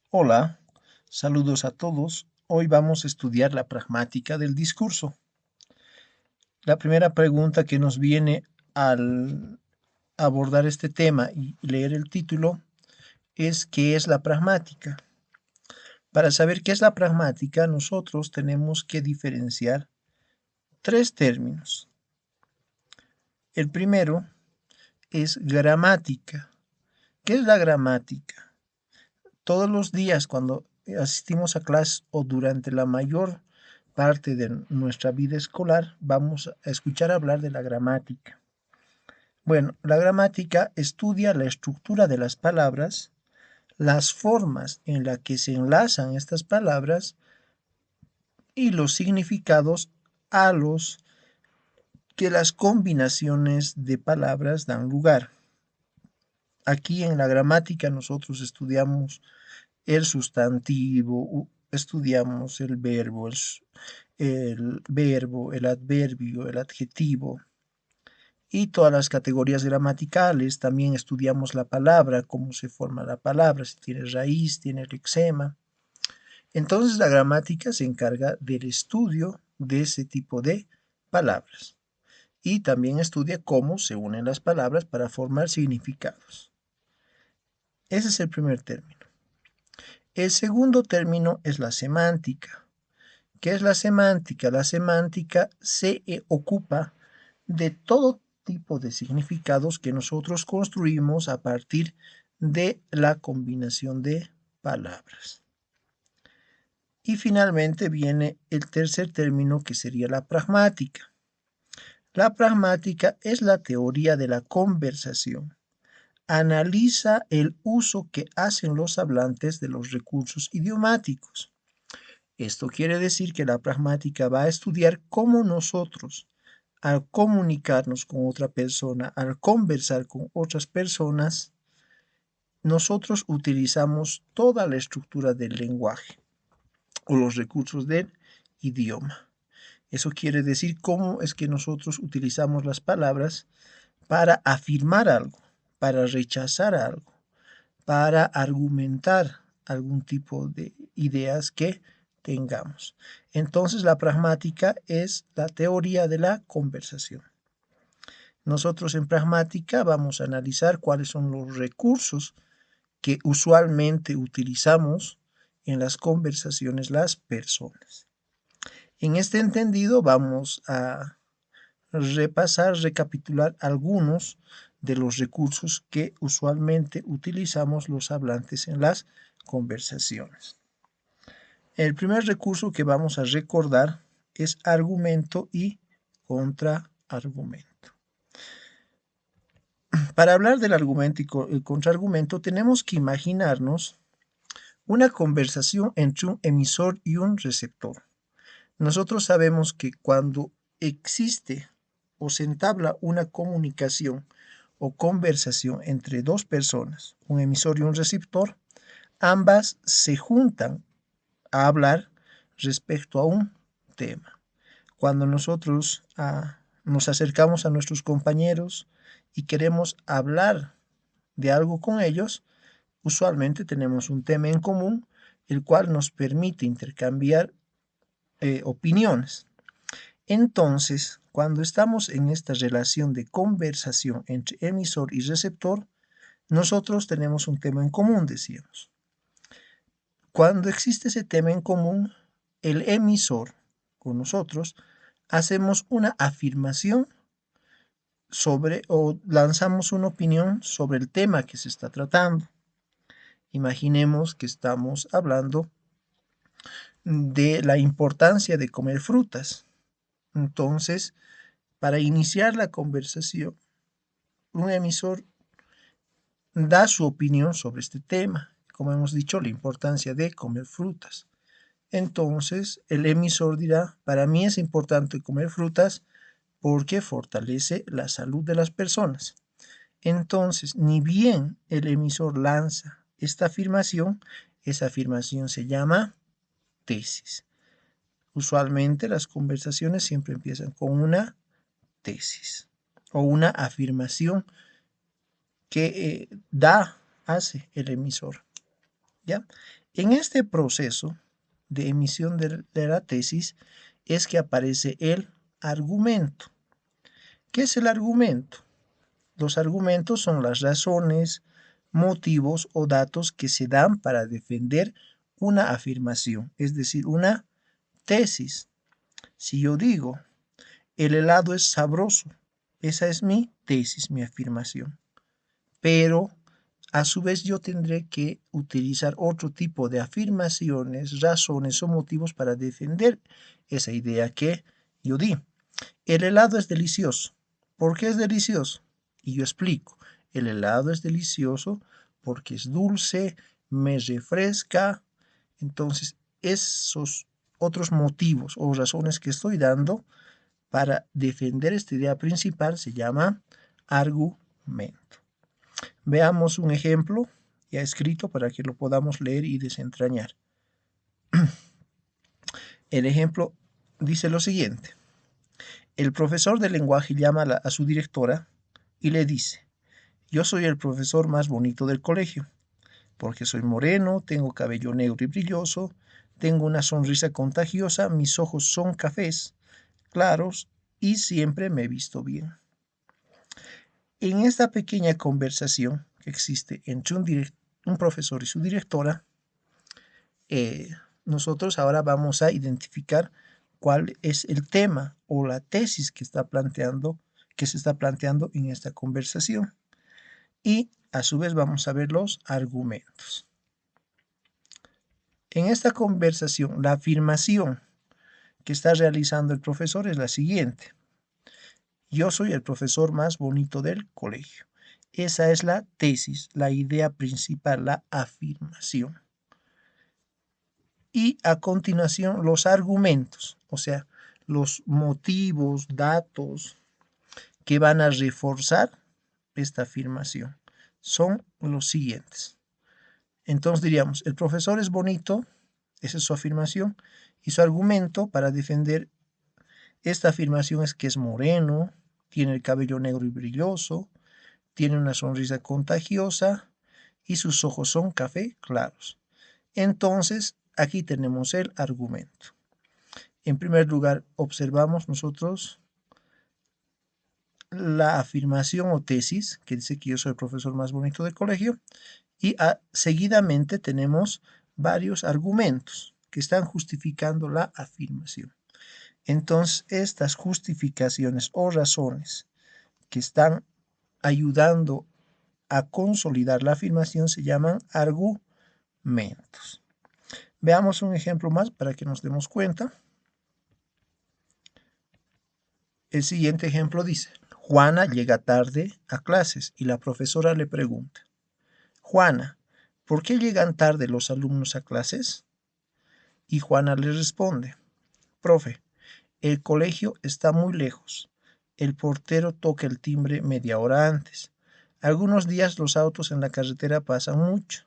Hola, saludos a todos. Hoy vamos a estudiar la pragmática del discurso. La primera pregunta que nos viene al abordar este tema y leer el título es ¿qué es la pragmática? Para saber qué es la pragmática, nosotros tenemos que diferenciar tres términos. El primero es gramática. ¿Qué es la gramática? Todos los días cuando asistimos a clases o durante la mayor parte de nuestra vida escolar vamos a escuchar hablar de la gramática. Bueno, la gramática estudia la estructura de las palabras, las formas en las que se enlazan estas palabras y los significados a los que las combinaciones de palabras dan lugar. Aquí en la gramática nosotros estudiamos el sustantivo, estudiamos el adverbio, el adjetivo y todas las categorías gramaticales. También estudiamos la palabra, cómo se forma la palabra, si tiene raíz, tiene lexema. Entonces la gramática se encarga del estudio de ese tipo de palabras y también estudia cómo se unen las palabras para formar significados. Ese es el primer término. El segundo término es la semántica. ¿Qué es la semántica? La semántica se ocupa de todo tipo de significados que nosotros construimos a partir de la combinación de palabras. Y finalmente viene el tercer término que sería la pragmática. La pragmática es la teoría de la conversación. Analiza el uso que hacen los hablantes de los recursos idiomáticos. Esto quiere decir que la pragmática va a estudiar cómo nosotros, al comunicarnos con otra persona, al conversar con otras personas, nosotros utilizamos toda la estructura del lenguaje o los recursos del idioma. Eso quiere decir cómo es que nosotros utilizamos las palabras para afirmar algo, para rechazar algo, para argumentar algún tipo de ideas que tengamos. Entonces la pragmática es la teoría de la conversación. Nosotros en pragmática vamos a analizar cuáles son los recursos que usualmente utilizamos en las conversaciones las personas. En este entendido vamos a recapitular algunos de los recursos que usualmente utilizamos los hablantes en las conversaciones. El primer recurso que vamos a recordar es argumento y contraargumento. Para hablar del argumento y el contraargumento tenemos que imaginarnos una conversación entre un emisor y un receptor. Nosotros sabemos que cuando existe o se entabla una comunicación o conversación entre dos personas, un emisor y un receptor, ambas se juntan a hablar respecto a un tema. Cuando nosotros nos acercamos a nuestros compañeros y queremos hablar de algo con ellos, usualmente tenemos un tema en común, el cual nos permite intercambiar opiniones. Entonces, cuando estamos en esta relación de conversación entre emisor y receptor, nosotros tenemos un tema en común, decíamos. Cuando existe ese tema en común, el emisor con nosotros hacemos una afirmación sobre o lanzamos una opinión sobre el tema que se está tratando. Imaginemos que estamos hablando de la importancia de comer frutas. Entonces, para iniciar la conversación, un emisor da su opinión sobre este tema, como hemos dicho, la importancia de comer frutas. Entonces, el emisor dirá, para mí es importante comer frutas porque fortalece la salud de las personas. Entonces, ni bien el emisor lanza esta afirmación, esa afirmación se llama tesis. Usualmente las conversaciones siempre empiezan con una tesis o una afirmación que hace el emisor. ¿ya? En este proceso de emisión de la tesis es que aparece el argumento. ¿Qué es el argumento? Los argumentos son las razones, motivos o datos que se dan para defender una afirmación, es decir, una tesis. Si yo digo, el helado es sabroso, esa es mi tesis, mi afirmación. Pero a su vez yo tendré que utilizar otro tipo de afirmaciones, razones o motivos para defender esa idea que yo di. El helado es delicioso. ¿Por qué es delicioso? Y yo explico. El helado es delicioso porque es dulce, me refresca. Entonces, esos otros motivos o razones que estoy dando para defender esta idea principal se llama argumento. Veamos un ejemplo ya escrito para que lo podamos leer y desentrañar. El ejemplo dice lo siguiente. El profesor de lenguaje llama a su directora y le dice, yo soy el profesor más bonito del colegio, porque soy moreno, tengo cabello negro y brilloso, tengo una sonrisa contagiosa, mis ojos son cafés, claros y siempre me he visto bien. En esta pequeña conversación que existe entre un profesor y su directora, eh, nosotros ahora vamos a identificar cuál es el tema o la tesis que se está planteando en esta conversación. Y a su vez vamos a ver los argumentos. En esta conversación, la afirmación que está realizando el profesor es la siguiente. Yo soy el profesor más bonito del colegio. Esa es la tesis, la idea principal, la afirmación. Y a continuación los argumentos, o sea, los motivos, datos que van a reforzar esta afirmación son los siguientes. Entonces diríamos, el profesor es bonito, esa es su afirmación, y su argumento para defender esta afirmación es que es moreno, tiene el cabello negro y brilloso, tiene una sonrisa contagiosa y sus ojos son café claros. Entonces, aquí tenemos el argumento. En primer lugar, observamos nosotros la afirmación o tesis, que dice que yo soy el profesor más bonito del colegio, y seguidamente tenemos varios argumentos que están justificando la afirmación. Entonces, estas justificaciones o razones que están ayudando a consolidar la afirmación se llaman argumentos. Veamos un ejemplo más para que nos demos cuenta. El siguiente ejemplo dice, Juana llega tarde a clases y la profesora le pregunta, Juana, ¿por qué llegan tarde los alumnos a clases? Y Juana le responde, profe, el colegio está muy lejos. El portero toca el timbre media hora antes. Algunos días los autos en la carretera pasan mucho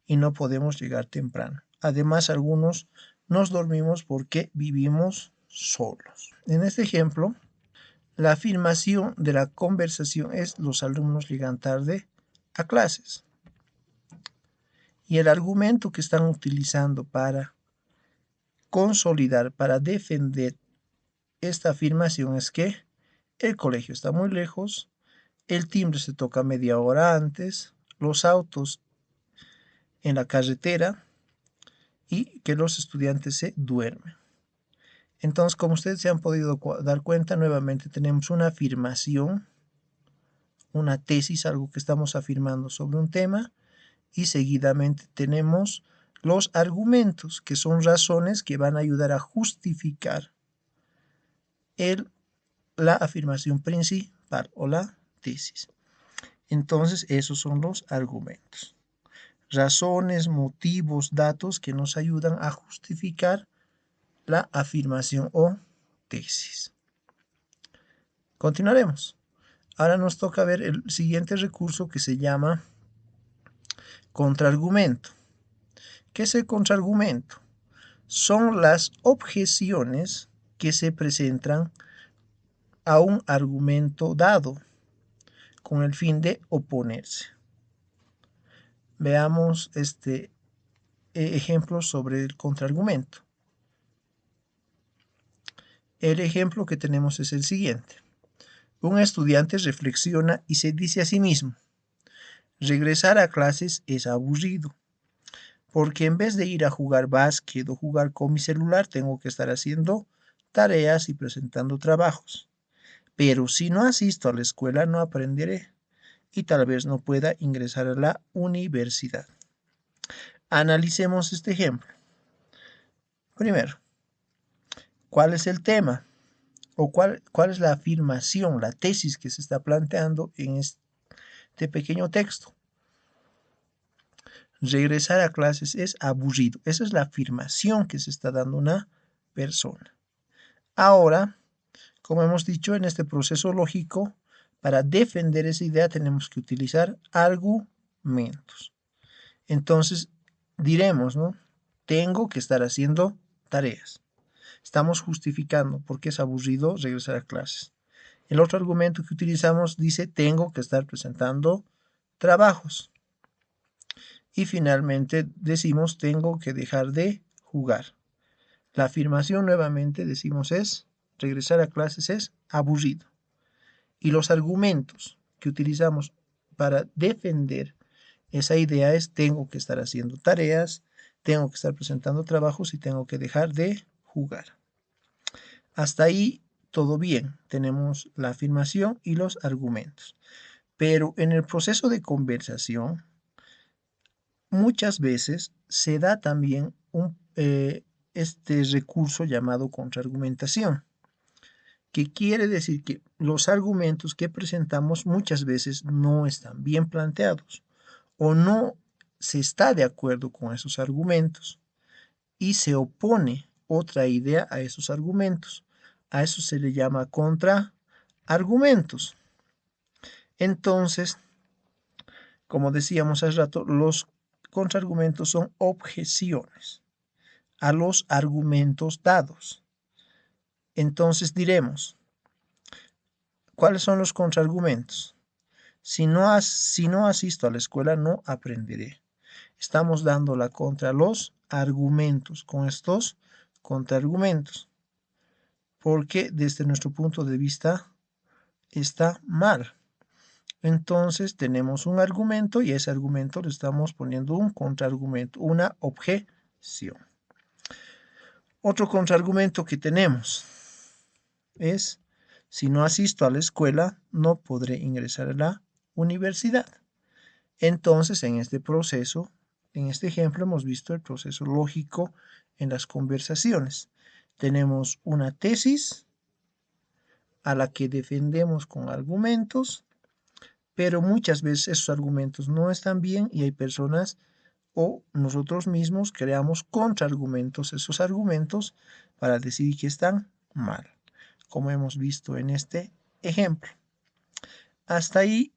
y no podemos llegar temprano. Además, algunos nos dormimos porque vivimos solos. En este ejemplo, la afirmación de la conversación es los alumnos llegan tarde a clases. Y el argumento que están utilizando para consolidar, para defender esta afirmación es que el colegio está muy lejos, el timbre se toca media hora antes, los autos en la carretera y que los estudiantes se duermen. Entonces, como ustedes se han podido dar cuenta, nuevamente tenemos una afirmación, una tesis, algo que estamos afirmando sobre un tema, y seguidamente tenemos los argumentos, que son razones que van a ayudar a justificar la afirmación principal o la tesis. Entonces, esos son los argumentos. Razones, motivos, datos que nos ayudan a justificar la afirmación o tesis. Continuaremos. Ahora nos toca ver el siguiente recurso que se llama contraargumento. ¿Qué es el contraargumento? Son las objeciones que se presentan a un argumento dado con el fin de oponerse. Veamos este ejemplos sobre el contraargumento. El ejemplo que tenemos es el siguiente. Un estudiante reflexiona y se dice a sí mismo: regresar a clases es aburrido, porque en vez de ir a jugar básquet o jugar con mi celular, tengo que estar haciendo tareas y presentando trabajos. Pero si no asisto a la escuela, no aprenderé y tal vez no pueda ingresar a la universidad. Analicemos este ejemplo. Primero, ¿cuál es el tema? ¿O cuál es la afirmación, la tesis que se está planteando en este pequeño texto? Regresar a clases es aburrido. Esa es la afirmación que se está dando una persona. Ahora, como hemos dicho, en este proceso lógico, para defender esa idea tenemos que utilizar argumentos. Entonces, diremos, ¿no? Tengo que estar haciendo tareas. Estamos justificando por qué es aburrido regresar a clases. El otro argumento que utilizamos dice: tengo que estar presentando trabajos. Y finalmente decimos: tengo que dejar de jugar. La afirmación nuevamente decimos es: regresar a clases es aburrido. Y los argumentos que utilizamos para defender esa idea es: tengo que estar haciendo tareas, tengo que estar presentando trabajos y tengo que dejar de jugar. Hasta ahí todo bien, tenemos la afirmación y los argumentos. Pero en el proceso de conversación, muchas veces se da también este recurso llamado contraargumentación, que quiere decir que los argumentos que presentamos muchas veces no están bien planteados o no se está de acuerdo con esos argumentos y se opone otra idea a esos argumentos. A eso se le llama contraargumentos. Entonces, como decíamos hace rato, los contraargumentos son objeciones a los argumentos dados. Entonces diremos: ¿cuáles son los contraargumentos? Si no asisto a la escuela, no aprenderé. Estamos dando la contra a los argumentos con estos contraargumentos, porque desde nuestro punto de vista está mal. Entonces tenemos un argumento y a ese argumento le estamos poniendo un contraargumento, una objeción. Otro contraargumento que tenemos es: si no asisto a la escuela, no podré ingresar a la universidad. Entonces, en este proceso, en este ejemplo, hemos visto el proceso lógico en las conversaciones. Tenemos una tesis a la que defendemos con argumentos, pero muchas veces esos argumentos no están bien y hay personas o nosotros mismos creamos contraargumentos, esos argumentos, para decir que están mal, como hemos visto en este ejemplo. Hasta ahí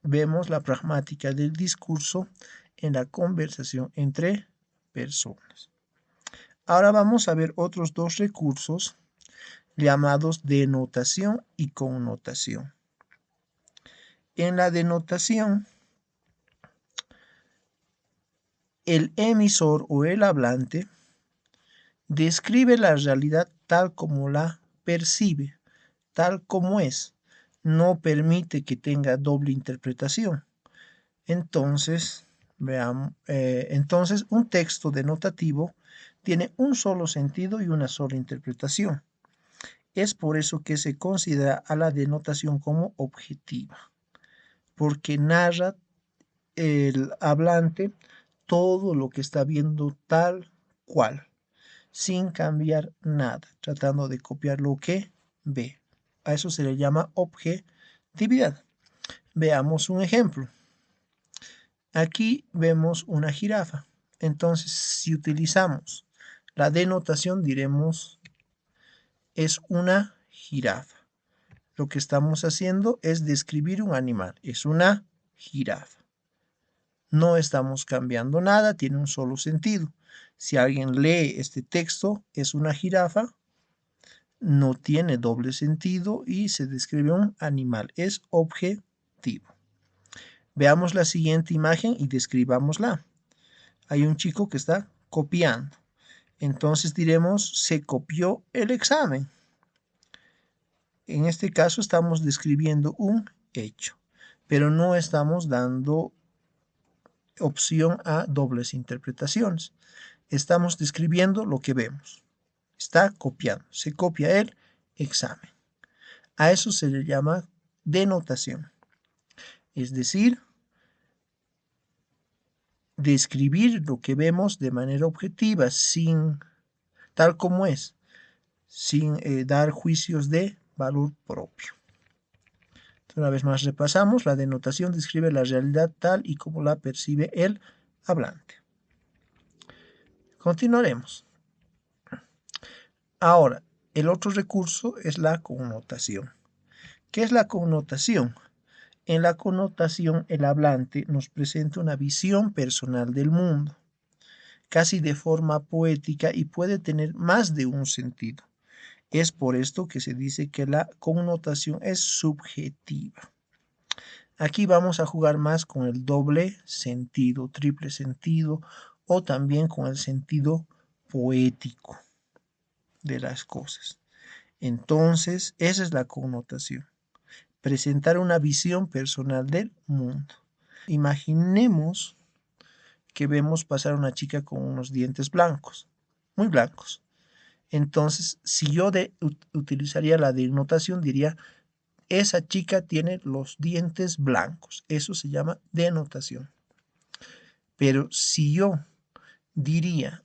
vemos la pragmática del discurso en la conversación entre personas. Ahora vamos a ver otros dos recursos llamados denotación y connotación. En la denotación, el emisor o el hablante describe la realidad tal como la percibe, tal como es. No permite que tenga doble interpretación. Entonces, entonces un texto denotativo tiene un solo sentido y una sola interpretación. Es por eso que se considera a la denotación como objetiva, porque narra el hablante todo lo que está viendo tal cual, sin cambiar nada, tratando de copiar lo que ve. A eso se le llama objetividad. Veamos un ejemplo. Aquí vemos una jirafa. Entonces, si utilizamos la denotación, diremos: es una jirafa. Lo que estamos haciendo es describir un animal. Es una jirafa. No estamos cambiando nada, tiene un solo sentido. Si alguien lee este texto, es una jirafa, no tiene doble sentido y se describe un animal. Es objetivo. Veamos la siguiente imagen y describámosla. Hay un chico que está copiando. Entonces diremos, se copió el examen. En este caso estamos describiendo un hecho, pero no estamos dando opción a dobles interpretaciones. Estamos describiendo lo que vemos. Está copiando, se copia el examen. A eso se le llama denotación. Es decir, describir lo que vemos de manera objetiva, tal como es, sin dar juicios de valor propio. Una vez más repasamos, la denotación describe la realidad tal y como la percibe el hablante. Continuaremos. Ahora, el otro recurso es la connotación. ¿Qué es la connotación? En la connotación, el hablante nos presenta una visión personal del mundo, casi de forma poética, y puede tener más de un sentido. Es por esto que se dice que la connotación es subjetiva. Aquí vamos a jugar más con el doble sentido, triple sentido, o también con el sentido poético de las cosas. Entonces, esa es la connotación. Presentar una visión personal del mundo. Imaginemos que vemos pasar a una chica con unos dientes blancos, muy blancos. Entonces, si yo utilizaría la denotación, diría, esa chica tiene los dientes blancos. Eso se llama denotación. Pero si yo diría,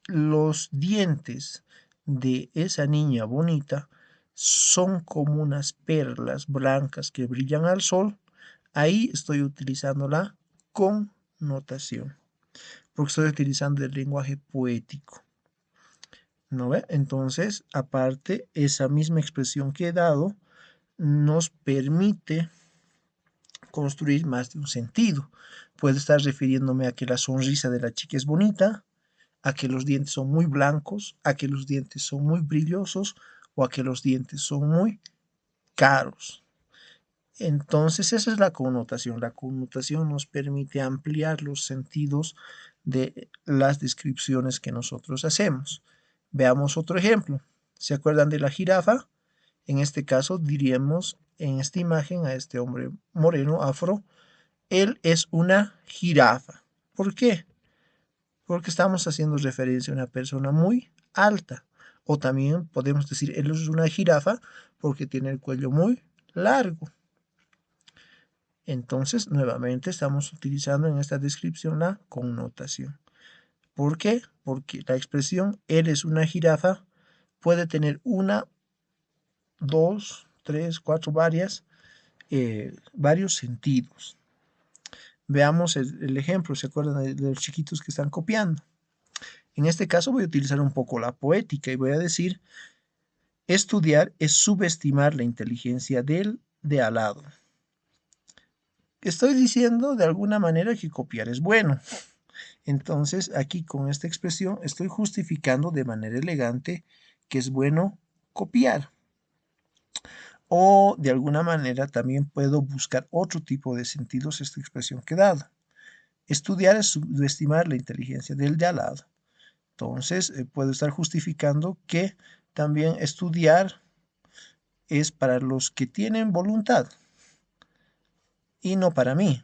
los dientes de esa niña bonita son como unas perlas blancas que brillan al sol, ahí estoy utilizando la connotación, porque estoy utilizando el lenguaje poético. ¿No ve? Entonces, aparte, esa misma expresión que he dado nos permite construir más de un sentido. Puedo estar refiriéndome a que la sonrisa de la chica es bonita, a que los dientes son muy blancos, a que los dientes son muy brillosos o a que los dientes son muy caros. Entonces, esa es la connotación. La connotación nos permite ampliar los sentidos de las descripciones que nosotros hacemos. Veamos otro ejemplo. ¿Se acuerdan de la jirafa? En este caso diríamos en esta imagen a este hombre moreno afro, él es una jirafa. ¿Por qué? Porque estamos haciendo referencia a una persona muy alta. O también podemos decir, él es una jirafa porque tiene el cuello muy largo. Entonces, nuevamente estamos utilizando en esta descripción la connotación. ¿Por qué? Porque la expresión él es una jirafa puede tener una, dos, tres, cuatro, varios sentidos. Veamos el ejemplo, ¿se acuerdan de los chiquitos que están copiando? En este caso voy a utilizar un poco la poética y voy a decir, estudiar es subestimar la inteligencia del de al lado. Estoy diciendo de alguna manera que copiar es bueno. Entonces, aquí con esta expresión estoy justificando de manera elegante que es bueno copiar. O de alguna manera también puedo buscar otro tipo de sentidos esta expresión que he dado. Estudiar es subestimar la inteligencia del de al lado. Entonces, puedo estar justificando que también estudiar es para los que tienen voluntad y no para mí.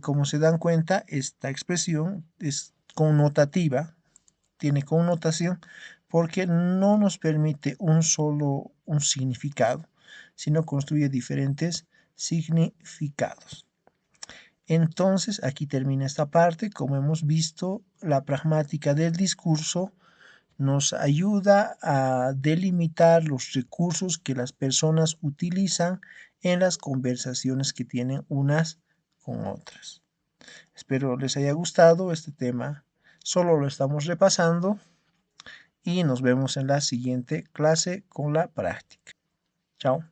Como se dan cuenta, esta expresión es connotativa, tiene connotación porque no nos permite un significado, sino construye diferentes significados. Entonces, aquí termina esta parte. Como hemos visto, la pragmática del discurso nos ayuda a delimitar los recursos que las personas utilizan en las conversaciones que tienen unas con otras. Espero les haya gustado este tema. Solo lo estamos repasando y nos vemos en la siguiente clase con la práctica. Chao.